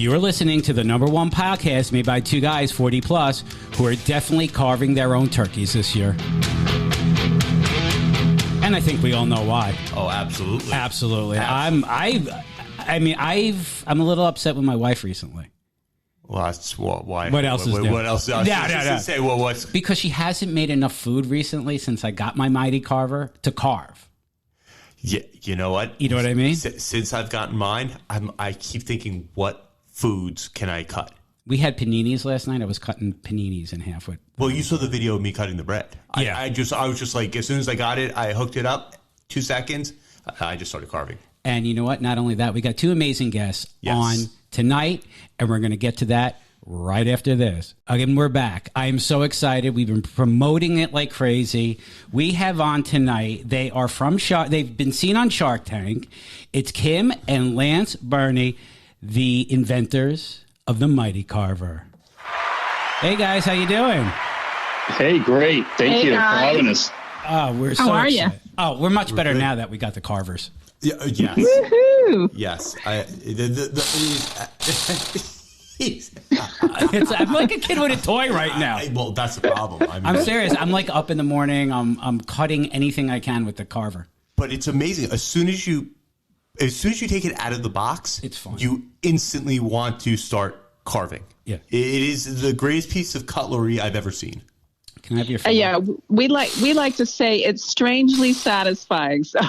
You're listening to the #1 podcast made by two guys 40 plus who are definitely carving their own turkeys this year. And I think we all know why. Oh, absolutely. Absolutely. I'm a little upset with my wife recently. Well, that's why. What else is there? What else? No. Say, well, what's... Because she hasn't made enough food recently since I got my Mighty Carver to carve. Yeah, you know what? You know what I mean? Since I've gotten mine, I keep thinking, what foods can I cut? We had paninis last night. I was cutting paninis in half. Well, you saw the video of me cutting the bread. Yeah. I was just like, as soon as I got it, I hooked it up. 2 seconds, I just started carving. And you know what? Not only that, we got two amazing guests on tonight, and we're going to get to that right after this. Again, we're back. I am so excited. We've been promoting it like crazy. We have on tonight, they are from Shark. They've been seen on Shark Tank. It's Kim and Lance Burney, the inventors of the Mighty Carver. Hey guys, how you doing? Hey, great. Thank you for having us. Oh, we're so How are excited. you? Oh, we're much better now that we got the Carvers. Yeah, yes. Woohoo! Yes. I'm like a kid with a toy right now. Well, that's the problem. I'm serious. I'm like up in the morning. I'm cutting anything I can with the Carver. But it's amazing. As soon as you take it out of the box, it's fun. You instantly want to start carving. Yeah. It is the greatest piece of cutlery I've ever seen. Can I have your phone? Yeah, we like to say it's strangely satisfying. So.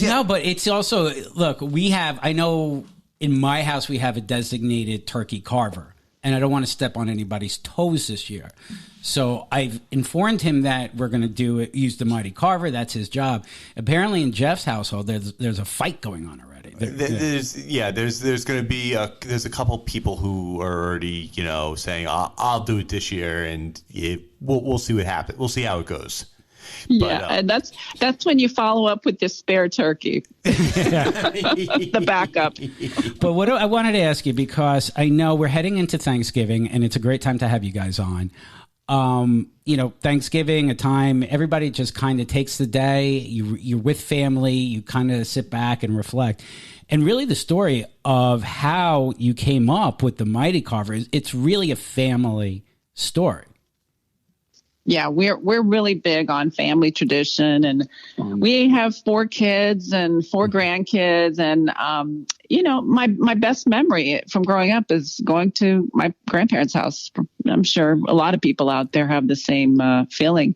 No, but it's also, look, I know in my house we have a designated turkey carver, and I don't want to step on anybody's toes this year. So I've informed him that we're going to use the Mighty Carver. That's his job. Apparently in Jeff's household, there's a fight going on already. There's going to be there's a couple people who are already saying I'll do it this year, and we'll see what happens. We'll see how it goes. Yeah, and that's when you follow up with the spare turkey, the backup. But what I wanted to ask you, because I know we're heading into Thanksgiving, and it's a great time to have you guys on. Thanksgiving, a time everybody just kind of takes the day. You're with family. You kind of sit back and reflect. And really, the story of how you came up with the Mighty Carver, it's really a family story. Yeah, we're really big on family tradition, and we have 4 kids and 4 grandkids, and my best memory from growing up is going to my grandparents' house. I'm sure a lot of people out there have the same feeling,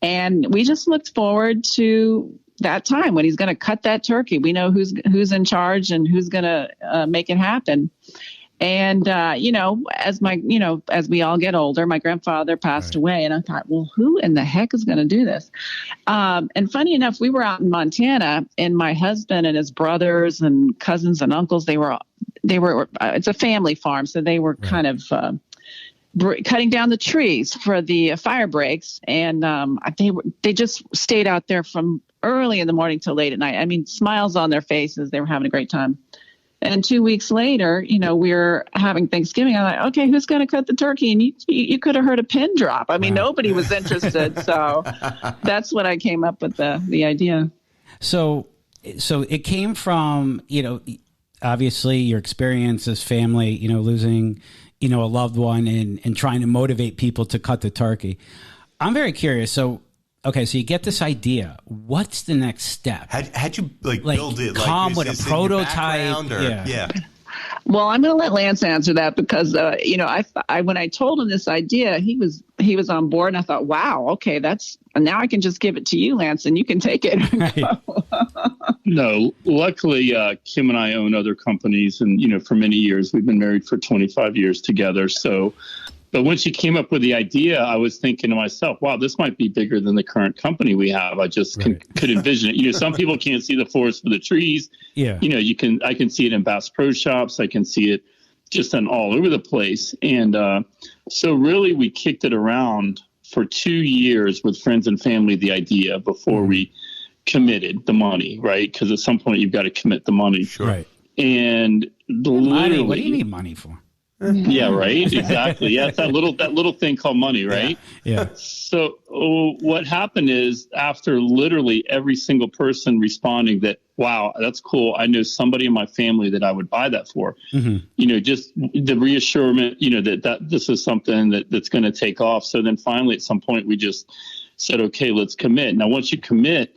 and we just looked forward to that time when he's going to cut that turkey. We know who's in charge and who's going to make it happen. And, as we all get older, my grandfather passed away, and I thought, well, who in the heck is going to do this? And funny enough, we were out in Montana, and my husband and his brothers and cousins and uncles, they were it's a family farm. So they were kind of, cutting down the trees for the fire breaks. And, they just stayed out there from early in the morning till late at night. I mean, smiles on their faces. They were having a great time. And 2 weeks later, we're having Thanksgiving. I'm like, okay, who's going to cut the turkey? And you could have heard a pin drop. I mean, nobody was interested. So that's when I came up with the idea. So it came from, obviously your experience as family, losing, a loved one and trying to motivate people to cut the turkey. I'm very curious. So you get this idea. What's the next step? How'd you build it? Come with a prototype? Yeah. Well, I'm going to let Lance answer that because, I when I told him this idea, he was on board, and I thought, wow, okay, now I can just give it to you, Lance, and you can take it. No, luckily, Kim and I own other companies, and, for many years, we've been married for 25 years together. So, but when she came up with the idea, I was thinking to myself, wow, this might be bigger than the current company we have. I just could envision it. Some people can't see the forest for the trees. Yeah. I can see it in Bass Pro Shops. I can see it just all over the place. And so really we kicked it around for 2 years with friends and family, the idea, before we committed the money, right? Because at some point you've got to commit the money. Sure. Right. And money? What do you need money for? Yeah, right. Exactly. Yeah, it's that little thing called money, right? Yeah. So what happened is, after literally every single person responding that, wow, that's cool, I know somebody in my family that I would buy that for. Just the reassurance, that this is something that's going to take off. So then finally, at some point, we just said, okay, let's commit. Now, once you commit,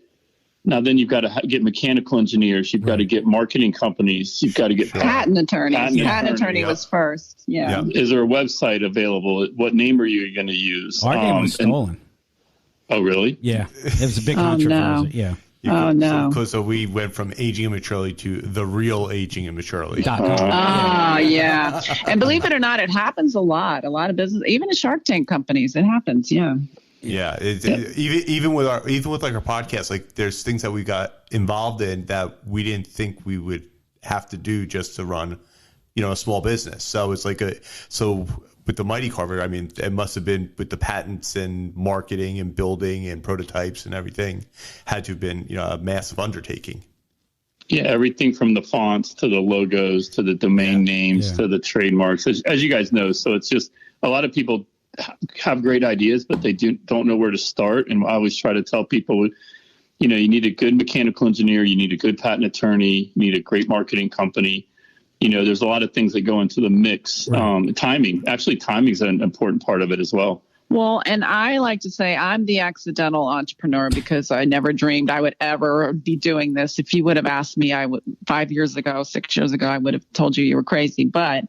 now then you've got to get mechanical engineers. You've got to get marketing companies. You've got to get patent attorneys. Patent attorney was first. Yeah. Is there a website available? What name are you going to use? Our name was stolen. Oh, really? Yeah. It was a big controversy. No. Yeah. So we went from aging immaturely to the real aging immaturely. Yeah. And believe it or not, it happens a lot. A lot of business, even in Shark Tank companies, it happens. Yeah. Yeah, even with our podcast, like there's things that we got involved in that we didn't think we would have to do just to run, a small business. So it's like with the Mighty Carver, I mean, it must have been with the patents and marketing and building and prototypes and everything had to have been a massive undertaking. Yeah, everything from the fonts to the logos to the domain names to the trademarks, as you guys know. So it's just a lot of people have great ideas, but they don't know where to start. And I always try to tell people, you need a good mechanical engineer, you need a good patent attorney, you need a great marketing company. There's a lot of things that go into the mix. Right. Timing is an important part of it as well. Well, and I like to say I'm the accidental entrepreneur because I never dreamed I would ever be doing this. If you would have asked me 6 years ago, I would have told you were crazy. But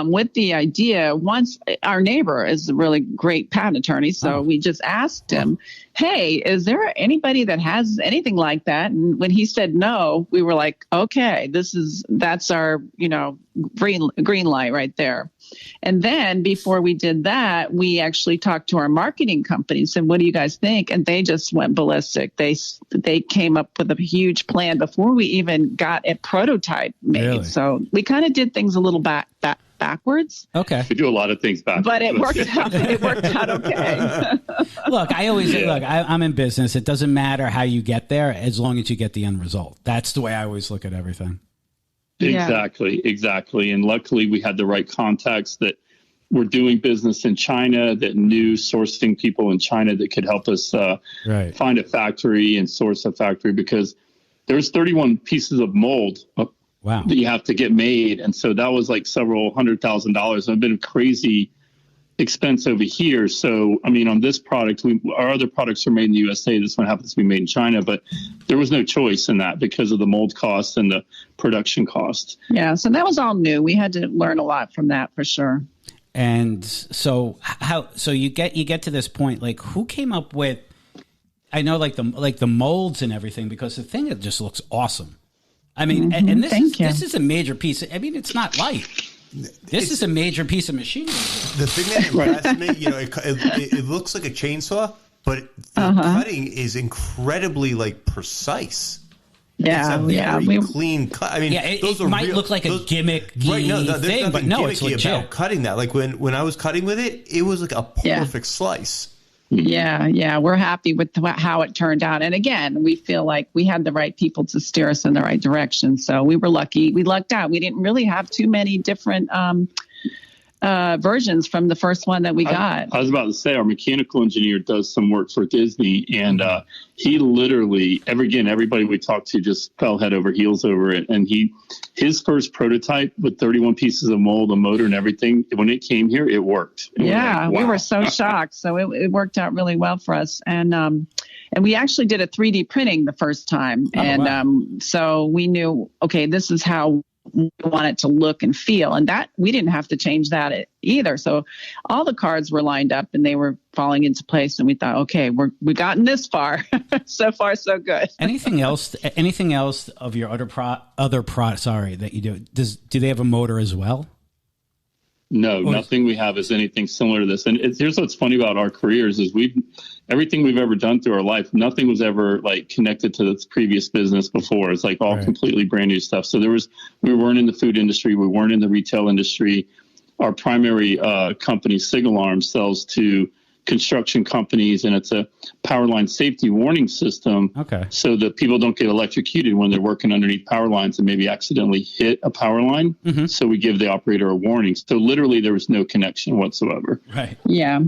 with the idea, once our neighbor is a really great patent attorney, so we just asked him, hey, is there anybody that has anything like that? And when he said no, we were like, okay, that's our, green light right there. And then before we did that, we actually talked to our marketing company and said, what do you guys think? And they just went ballistic. They came up with a huge plan before we even got a prototype made. Really? So we kind of did things a little backwards. Okay. We do a lot of things backwards. But it worked out. It worked out okay. Look, I'm in business. It doesn't matter how you get there as long as you get the end result. That's the way I always look at everything. Exactly. And luckily we had the right contacts that were doing business in China, that knew sourcing people in China that could help us find a factory and source a factory, because there's 31 pieces of mold that you have to get made. And so that was like several $100,000. It's been a crazy expense over here. So, I mean, on this product, our other products are made in the USA. This one happens to be made in China, but there was no choice in that because of the mold costs and the production costs. Yeah. So that was all new. We had to learn a lot from that for sure. And so you get to this point, like who came up with, I know like the molds and everything, because the thing, it just looks awesome. I mean, and this is a major piece. I mean, it's not light. This is a major piece of machinery. The thing that impressed me, it looks like a chainsaw, but the cutting is incredibly precise. Yeah, it's a very clean cut. I mean, it might look like a gimmick thing, but no, it's legit. About cutting that. Like when I was cutting with it was like a perfect slice. Yeah, we're happy with how it turned out. And again, we feel like we had the right people to steer us in the right direction. So we were lucky. We lucked out. We didn't really have too many different versions from the first one that we got. I was about to say, our mechanical engineer does some work for Disney, and he literally, everybody we talked to just fell head over heels over it. And his first prototype with 31 pieces of mold, a motor and everything, when it came here, it worked. And we were so shocked. So it worked out really well for us. And we actually did a 3D printing the first time. So we knew, okay, this is how we want it to look and feel, and that we didn't have to change that either. So all the cards were lined up and they were falling into place, and we thought, okay, we've gotten this far. So far, so good. Anything else of your other product? Sorry, that you do. Do they have a motor as well? No, nothing we have is anything similar to this. And here's what's funny about our careers is everything we've ever done through our life, nothing was ever connected to this previous business before. It's all completely brand new stuff. So we weren't in the food industry. We weren't in the retail industry. Our primary company, Sig Alarm, sells to construction companies, and it's a power line safety warning system. Okay. So that people don't get electrocuted when they're working underneath power lines and maybe accidentally hit a power line. So we give the operator a warning. So literally there was no connection whatsoever. Right. Yeah.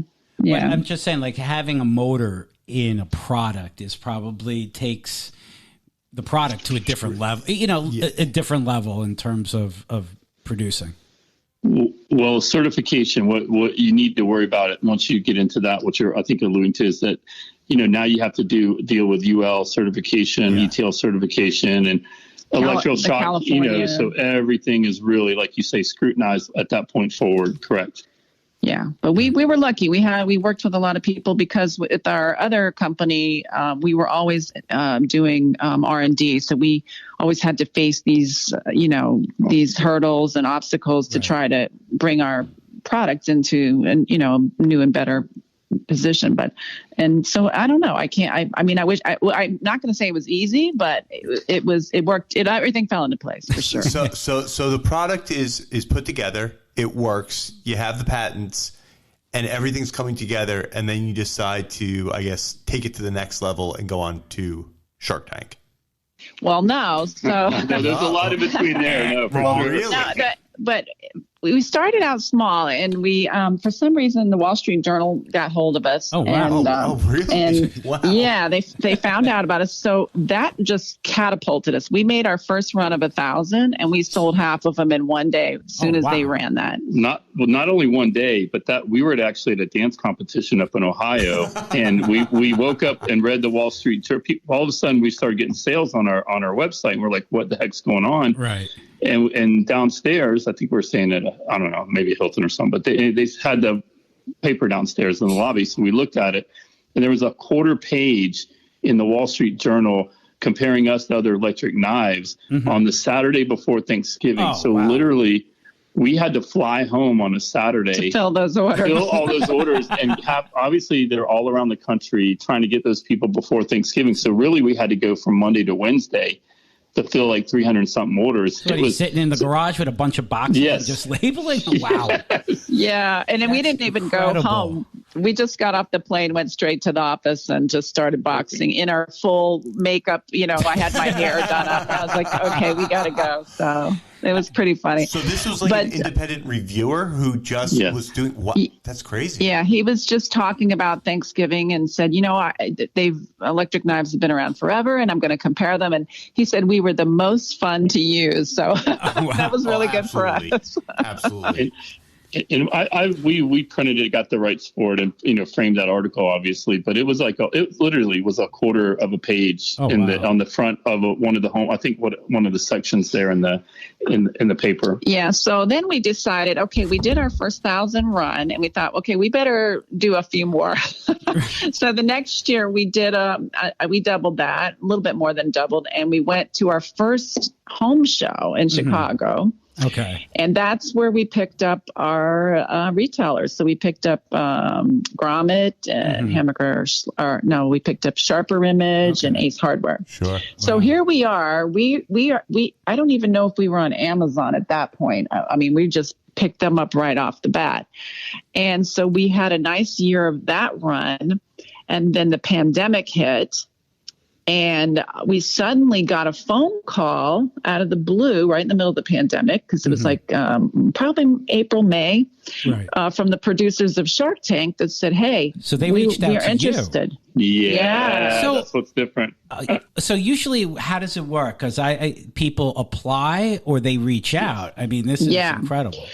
Yeah. But I'm just saying, like, having a motor in a product is probably takes the product to a different level, a different level in terms of producing. Well, certification, what you need to worry about it once you get into that, what you're, I think, alluding to is that, now you have to deal with UL certification, ETL certification, and electrical shock, so everything is really, like you say, scrutinized at that point forward. Correct. Yeah, but we were lucky. We worked with a lot of people because with our other company, we were always doing R&D. So we always had to face these, these hurdles and obstacles to try to bring our product into new and better position. And so I don't know. I can't. I mean, I wish. I'm not going to say it was easy, but it worked. Everything fell into place for sure. So the product is put together. It works. You have the patents, and everything's coming together. And then you decide to, I guess, take it to the next level and go on to Shark Tank. Well, no. So no, there's a lot in between there. No, really? No, but we started out small, and we, for some reason, the Wall Street Journal got hold of us. Oh, wow. And, really? And wow. Yeah, they found out about us. So that just catapulted us. We made our first run of 1,000, and we sold half of them in one day as soon as they ran that. Not only one day, but that we were actually at a dance competition up in Ohio, and we woke up and read the Wall Street Journal. All of a sudden, we started getting sales on our website. And we're like, what the heck's going on? Right. And downstairs, I think we're staying at, I don't know, maybe Hilton or something, but they had the paper downstairs in the lobby. So we looked at it, and there was a quarter page in the Wall Street Journal comparing us to other electric knives on the Saturday before Thanksgiving. Literally, we had to fly home on a Saturday to fill those orders. Fill all those orders, and obviously they're all around the country trying to get those people before Thanksgiving. So really, we had to go from Monday to Wednesday to fill like 300 something orders. So he's sitting in the garage with a bunch of boxes and just labeling. Wow. Yeah. And then we didn't even go home. We just got off the plane, went straight to the office, and just started boxing in our full makeup. I had my hair done up. I was like, okay, we got to go. So it was pretty funny. So this was like an independent reviewer who just was doing what? That's crazy. Yeah, he was just talking about Thanksgiving and said, electric knives have been around forever, and I'm going to compare them. And he said we were the most fun to use. So that was really good for us. Absolutely. And we printed it, got the rights for it, and framed that article, obviously. But it was like it literally was a quarter of a page on the front of one of the home. I think one of the sections there in the paper. Yeah. So then we decided, okay, we did our first 1,000 run, and we thought, okay, we better do a few more. So the next year we did we doubled that, a little bit more than doubled, and we went to our first home show in Chicago. Okay. And that's where we picked up our retailers. So we picked up Grommet and Hammaker, we picked up Sharper Image and Ace Hardware. Sure. So here we are. We I don't even know if we were on Amazon at that point. I mean, we just picked them up right off the bat. And so we had a nice year of that run. And then the pandemic hit. And we suddenly got a phone call out of the blue right in the middle of the pandemic, because it was like probably April, May, from the producers of Shark Tank that said, hey, so they reached out we are to interested. You. Yeah, so that's what's different. So usually, how does it work? Because people apply or they reach out. I mean, this is incredible.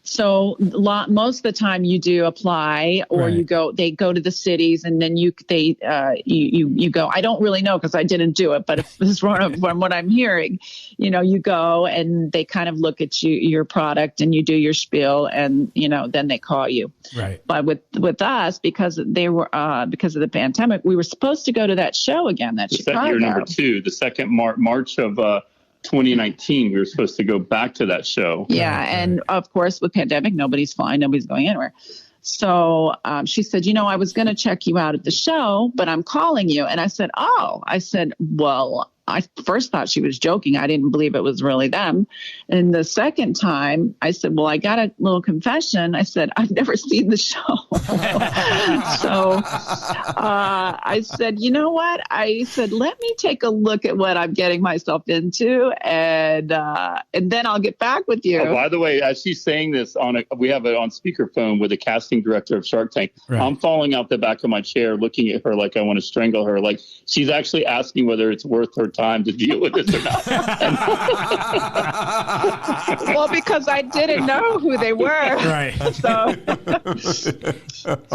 So most of the time you do apply, or they go to the cities, and then you go. I don't really know because I didn't do it, but if this is from what I'm hearing, you go and they kind of look at your product, and you do your spiel, and then they call you. Right. But with us, because of the pandemic, we were supposed to go to that show again. That Chicago. Year number 2, the second March of 2019, we were supposed to go back to that show. Yeah. And of course, with pandemic, nobody's flying, nobody's going anywhere. So she said, I was going to check you out at the show, but I'm calling you. And I said, well, I first thought she was joking. I didn't believe it was really them. And the second time I said, well, I got a little confession. I said, I've never seen the show. So I said, you know what? I said, let me take a look at what I'm getting myself into, and then I'll get back with you. Oh, by the way, as she's saying this, we have it on speakerphone with the casting director of Shark Tank. Right. I'm falling out the back of my chair looking at her like I want to strangle her. Like she's actually asking whether it's worth her time to deal with this or not. Well, because I didn't know who they were. Right.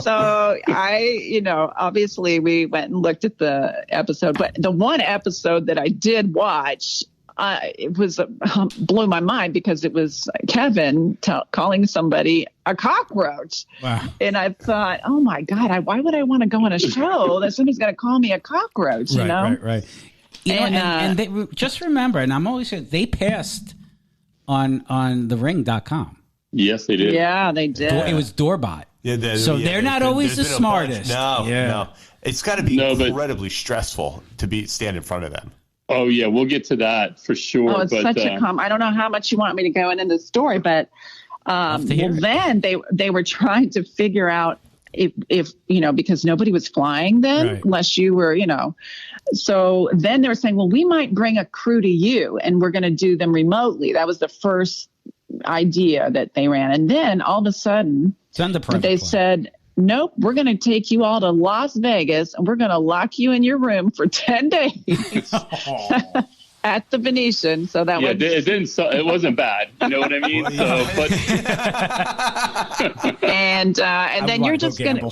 So I, obviously we went and looked at the episode, but the one episode that I did watch, it was blew my mind because it was Kevin calling somebody a cockroach. Wow. And I thought, oh my God, why would I want to go on a show that somebody's going to call me a cockroach, you know? Right. And they, just remember, and I'm always saying, they passed on thering.com. Yes, they did. Yeah, they did. It was Doorbot. Yeah, they're not always the smartest. No. It's got to be incredibly stressful to stand in front of them. Oh, yeah, we'll get to that for sure. Oh, it's such a I don't know how much you want me to go into the story, but then they were trying to figure out if because nobody was flying then, right, unless you were, So then they were saying, well, we might bring a crew to you and we're going to do them remotely. That was the first idea that they ran. And then all of a sudden they said, nope, we're going to take you all to Las Vegas and we're going to lock you in your room for 10 days. At the Venetian, so that it wasn't bad, you know what I mean? And then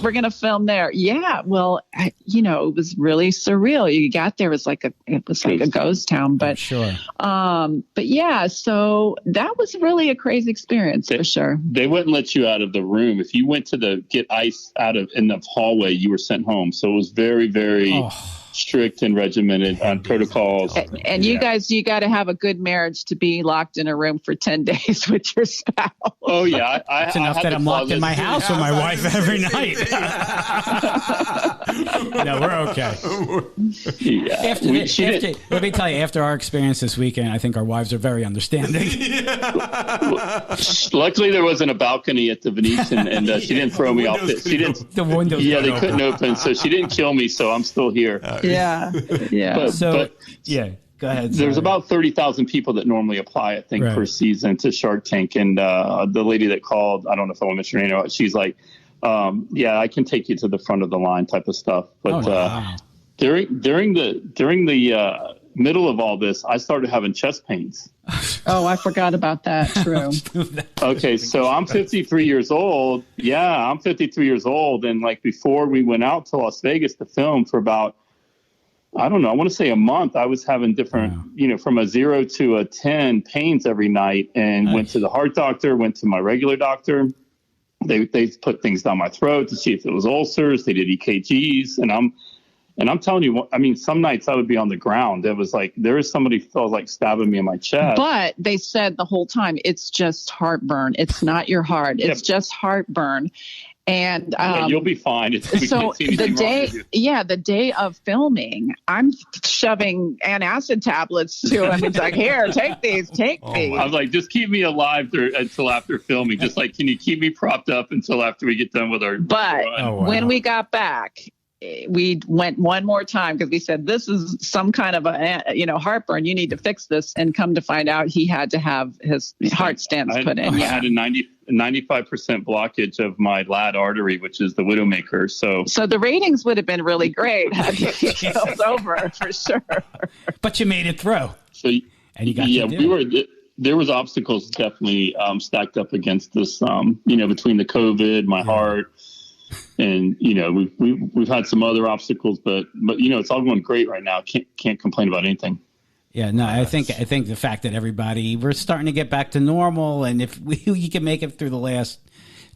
we're gonna film there. Yeah, well, it was really surreal. You got there, it was like a ghost town, but sure. But yeah, so that was really a crazy experience for sure. They wouldn't let you out of the room if you went to get ice in the hallway. You were sent home, so it was very, very. Strict and regimented on protocols. And you guys, you got to have a good marriage to be locked in a room for 10 days with your spouse. Oh, yeah. It's enough that I'm locked in my house with my wife every night. No, we're okay. Yeah. Let me tell you, after our experience this weekend, I think our wives are very understanding. Luckily, there wasn't a balcony at the Venetian, and she didn't throw me off. The windows. Yeah, they couldn't open, so she didn't kill me. So I'm still here. Yeah. But go ahead. There's about 30,000 people that normally apply, I think, per season to Shark Tank. And the lady that called, I don't know if I want to mention her name, she's like, I can take you to the front of the line type of stuff. But during the middle of all this, I started having chest pains. Oh, I forgot about that. True. Okay, so I'm 53 years old. Yeah, I'm 53 years old. And like before we went out to Las Vegas to film for about, I don't know, I want to say a month, I was having different, from a 0 to a 10 pains every night, and went to the heart doctor, went to my regular doctor. They put things down my throat to see if it was ulcers. They did EKGs, and I'm telling you, I mean, some nights I would be on the ground. It was like somebody felt like stabbing me in my chest. But they said the whole time, it's just heartburn. It's not your heart. It's just heartburn. And you'll be fine. The day of filming, I'm shoving antacid tablets to him. It's like, here, take these. I was like, just keep me alive until after filming. Just like, can you keep me propped up until after we get done with our? But when we got back, we went one more time because we said, this is some kind of a heartburn. You need to fix this. And come to find out, he had to have his heart stents put in. I had a 95% blockage of my lad artery, which is the widowmaker. So the ratings would have been really great had he killed over for sure. But you made it through. And you got there was obstacles definitely stacked up against this. Between the COVID, my heart. And we've had some other obstacles, but it's all going great right now. Can't complain about anything. Yeah, no, I think the fact that we're starting to get back to normal, and if you can make it through the last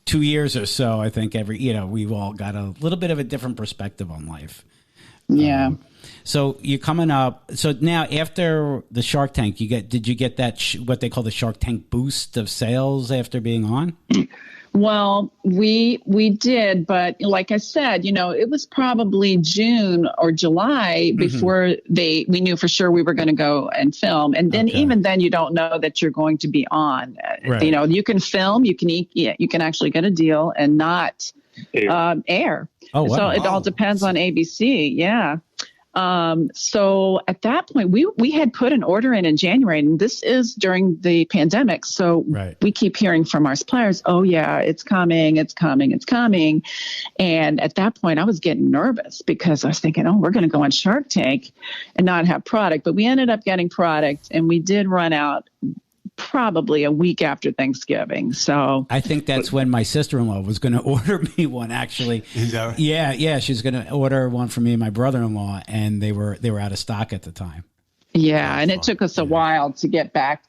2 years or so, I think we've all got a little bit of a different perspective on life. Yeah. So you're coming up. So now after the Shark Tank, did you get that what they call the Shark Tank boost of sales after being on? Well, we did, but like I said, it was probably June or July before we knew for sure we were going to go and film. And then even then, you don't know that you're going to be on. Right. You can film, you can actually get a deal and not air. Oh, wow. So it all depends on ABC. Yeah. So at that point, we had put an order in January, and this is during the pandemic. So we keep hearing from our suppliers, oh yeah, it's coming. And at that point I was getting nervous because I was thinking, oh, we're going to go on Shark Tank and not have product. But we ended up getting product, and we did run out probably a week after Thanksgiving. So I think that's when my sister-in-law was going to order me one, actually. Is that right? Yeah. She was going to order one for me and my brother-in-law, and they were out of stock at the time. Yeah, and it took us a while to get back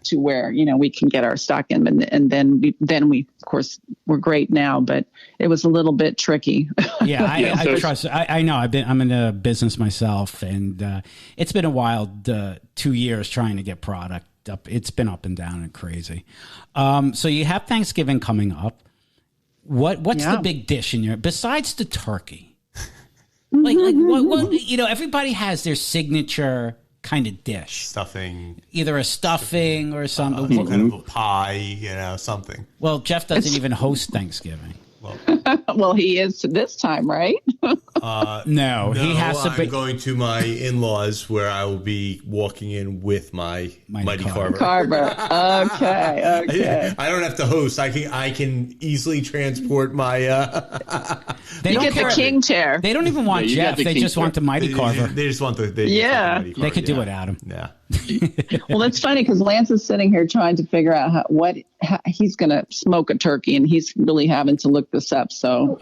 to where we can get our stock in, and then we of course we're great now, but it was a little bit tricky. Yeah, I trust. I know. I'm in a business myself, and it's been a wild 2 years trying to get product up. It's been up and down and crazy. So you have Thanksgiving coming up. What's the big dish in your besides the turkey? Like what everybody has their signature kind of dish. Stuffing. Either a stuffing or something. Some kind of a pie, something. Well, Jeff doesn't even host Thanksgiving. Well, he is this time, right? No, he has to be. I'm going to my in-laws where I will be walking in with my Mighty Carver. Okay. I don't have to host. I can easily transport my. You get the king chair. They don't even want Jeff. They just want the Mighty Carver. They just want the. They could do without him. Yeah. Well, it's funny because Lance is sitting here trying to figure out how he's going to smoke a turkey, and he's really having to look this up. So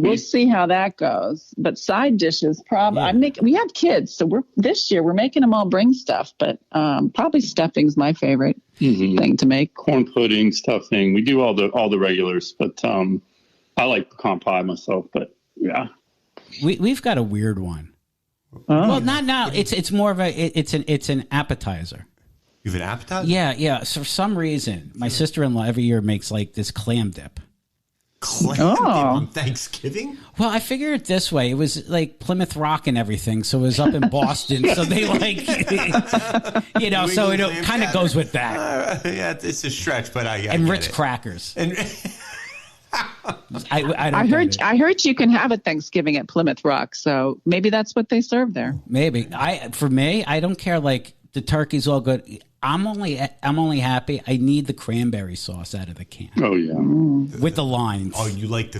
we'll see how that goes. But side dishes, we have kids, so this year we're making them all bring stuff. But probably stuffing's my favorite thing to make. Corn pudding, stuffing. We do all the regulars, but I like pecan pie myself. But yeah, we've got a weird one. Oh. Well, not now. It's more of it's an appetizer. You have an appetizer? Yeah. So for some reason, my sister-in-law every year makes like this clam dip. Clam dip on Thanksgiving? Well, I figured it this way. It was like Plymouth Rock and everything, so it was up in Boston. So they so it kind of goes with that. Yeah, it's a stretch, but I Ritz crackers. And I heard you can have a Thanksgiving at Plymouth Rock, so maybe that's what they serve there. Maybe. For me, I don't care. Like the turkey's all good. I'm only happy. I need the cranberry sauce out of the can. Oh yeah, with the lines. Oh, you like the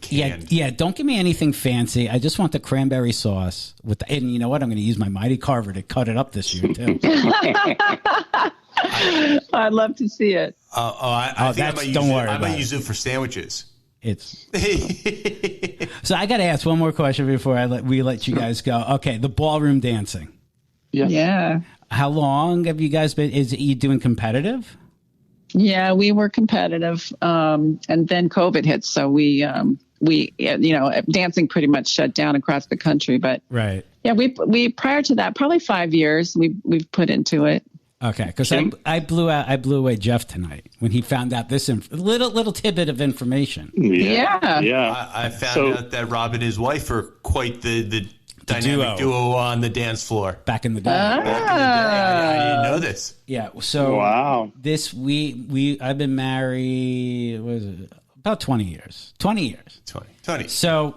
can? Yeah. Don't give me anything fancy. I just want the cranberry sauce and you know what? I'm going to use my Mighty Carver to cut it up this year too. I'd love to see it. I might use it for sandwiches. So I got to ask one more question before we let you guys go. Okay, the ballroom dancing. Yes. Yeah. How long have you guys been? Is you doing competitive? Yeah, we were competitive, and then COVID hit, so we dancing pretty much shut down across the country. But right. Yeah, we prior to that, probably 5 years we've put into it. Okay, because I blew away Jeff tonight when he found out this little tidbit of information. Yeah. I found out that Rob and his wife are quite the dynamic duo on the dance floor. Back in the day. I didn't know this. Yeah. So wow. I've been married. What was it? About 20 years. 20 years. 20. So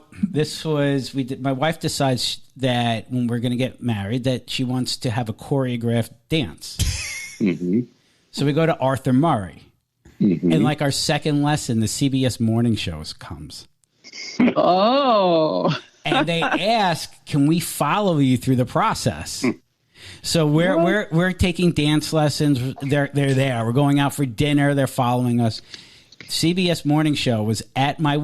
my wife decides that when we're going to get married that she wants to have a choreographed dance. So we go to Arthur Murray. And like our second lesson, the CBS morning shows comes. Oh. And they ask, can we follow you through the process? So we're taking dance lessons. They're there. We're going out for dinner. They're following us. CBS morning show was at our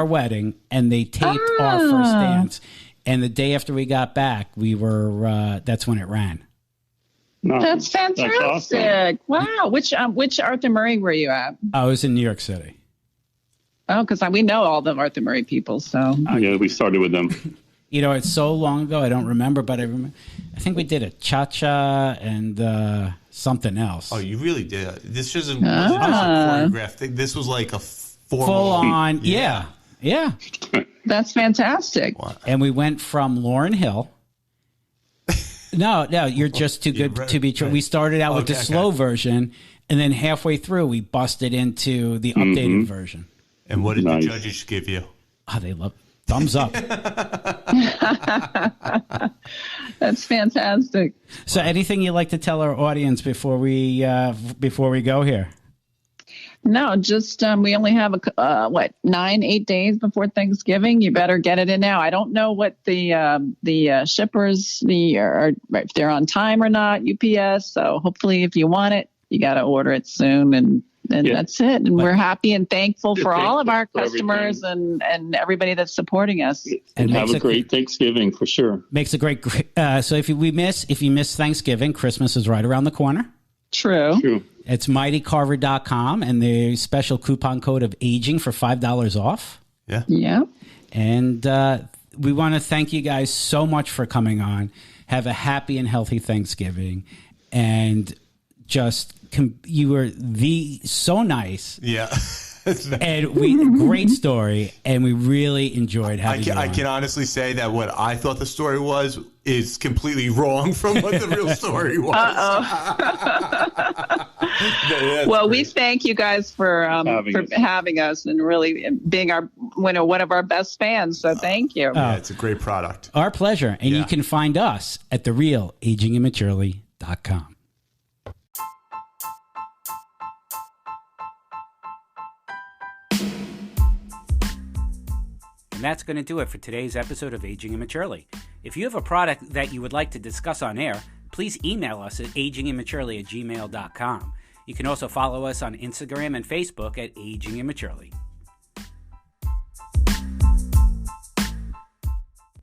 wedding, and they taped our first dance. And the day after we got back, that's when it ran. No, that's fantastic! That's awesome. Wow, which Arthur Murray were you at? I was in New York City. Oh, because we know all the Arthur Murray people. So yeah, we started with them. You know, it's so long ago, I don't remember, but I think we did a cha-cha and something else. Oh, you really did. This wasn't just a choreographed thing. This was like a full on, yeah. That's fantastic. Wow. And we went from Lauryn Hill. No, you're just too good to be true. We started out with the slow version, and then halfway through, we busted into the updated version. And what did the judges give you? Oh, they love thumbs up. That's fantastic. So, anything you'd like to tell our audience before we go here? No, just we only have 8 days before Thanksgiving. You better get it in now. I don't know what the shippers or if they're on time or not. UPS. So hopefully, if you want it, you got to order it soon, and that's it. And we're happy and thankful for all of our customers and everybody that's supporting us. And have a great Thanksgiving for sure. Makes a great. So if you miss Thanksgiving, Christmas is right around the corner. True. It's mightycarver.com, and the special coupon code of aging for $5 off. Yeah. And we want to thank you guys so much for coming on. Have a happy and healthy Thanksgiving, and just you were so nice. Yeah. And great story, and we really enjoyed having you on. I can honestly say that what I thought the story was is completely wrong from what the real story was. Well, we thank you guys for having us and really being one of our best fans. So thank you. Yeah, it's a great product. Our pleasure. And you can find us at therealagingimmaturely.com. And that's going to do it for today's episode of Aging Immaturely. If you have a product that you would like to discuss on air, please email us at agingimmaturely@gmail.com. You can also follow us on Instagram and Facebook at Aging Immaturely.